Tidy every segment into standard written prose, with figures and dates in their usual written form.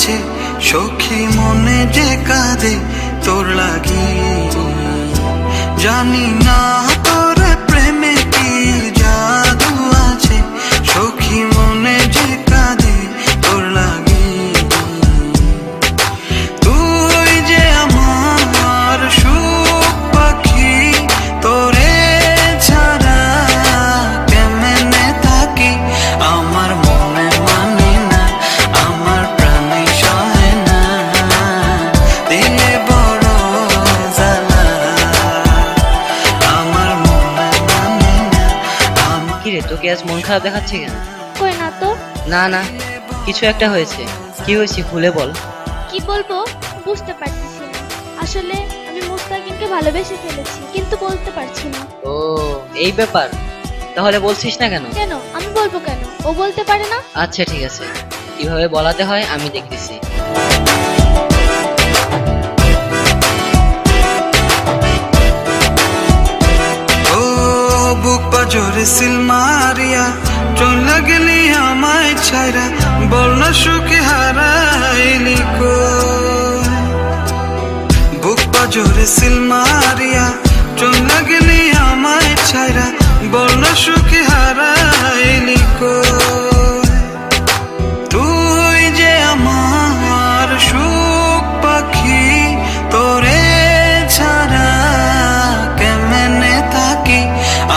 আছে, সখী মনে যে কাঁদে তোর লাগি। জানি না তোর প্রেমে কি জাদু আছে, সখী মনে যে কাঁদে তোর লাগি। তুই যে আমার সুখ পাখি, তোরে ছাড়া কেমনে থাকি। আমার মনে মানে না, আমার প্রাণে সহে না, দিলে বড় জ্বালা। আমার মনে মানে না। কিরে, তোকে আজ মন খারাপ দেখাচ্ছে কেন? কই না তো। না না, কিছু একটা হয়েছে। কি হয়েছে খুলে বল। কি বলবো বুঝতে পারতেছি না। আসলে আমি মুস্তাকিনকে ভালোবেসে ফেলেছি, কিন্তু বলতে পারছি না। ও এই ব্যাপার, তাহলে বলছিস না কেন? কেন আমি বলবো কেন? ও বলতে পারে না? আচ্ছা ঠিক আছে, কিভাবে বলাতে হয় আমি দেখতেছি। ও বুক পাজরে সিল মারিয়া চলে গেলি আমায় ছাইরা, বল না সুখে হারাইলি কই। বুক পাজরে সিল মারিয়া চলে গেলি আমায় ছাইরা, বল না সুখে হারাইলি কই। তুই যে আমার সুখ পাখি, তোরে ছাড়া কেমনে থাকি।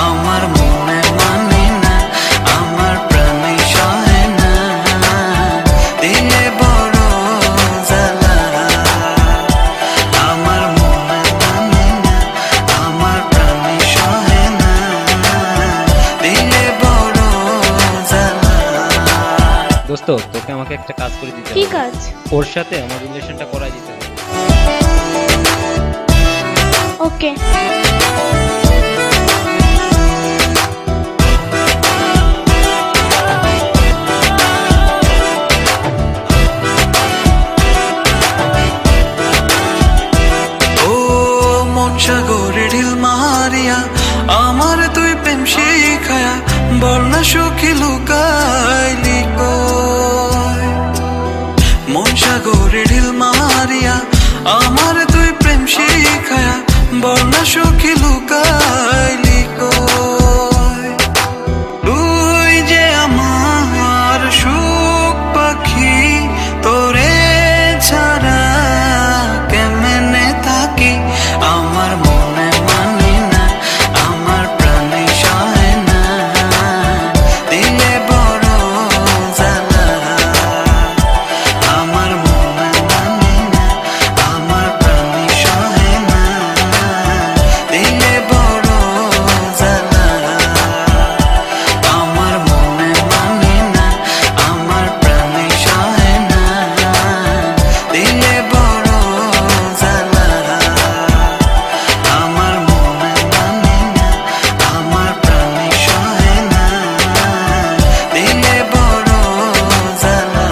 আমার মনে মানে না, আমার প্রাণে সহে না, দিলে বড় জ্বালা। আমার মনে মানে না, আমার প্রাণে সহে না, দিলে বড় জ্বালা। দোস্ত, তোকে আমাকে একটা কাজ করে দিতে কি হবে। কাজ? ওর সাথে আমার রিলেশনটা করাই দিতে হবে। ওকে। ও মন সাগরে ঢিল মারিয়া আমার তুই প্রেম শিখায়া, বল না সুখী লুকাইলি কই। মন সাগরে ঢিল মারিয়া আমার তুই প্রেম শিখায়া, বল না সুখী লুকাইলি কই। তুই যে আমার সুখ পাখি, তোরে ছাড়া কেমনে থাকি। আমার মনে মানে না, আমার প্রাণে সহে না, দিলে বড় জ্বালা। আমার মনে মানে না, আমার প্রাণে সহে না, দিলে বড় জ্বালা। আমার মনে মানে না, আমার প্রাণে সহে না, দিলে বড় জ্বালা। আমার মনে মানে না, আমার প্রাণে সহে না, দিলে বড় জ্বালা।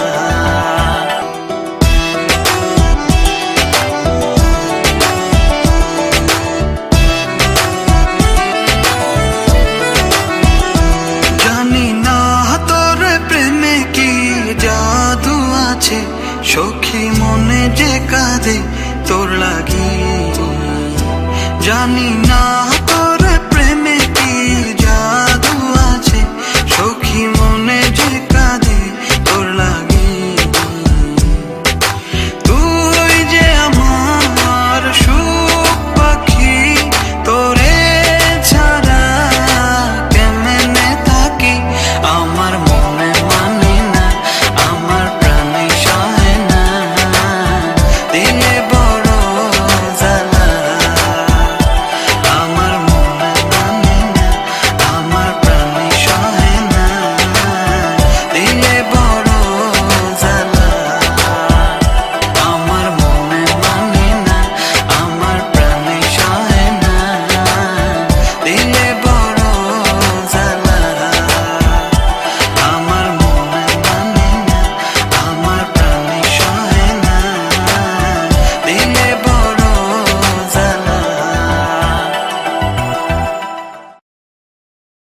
জানি না তোর প্রেমে কি জাদু আছে, সখী মনে যে কাঁদে তোর লাগি। জানি না তোর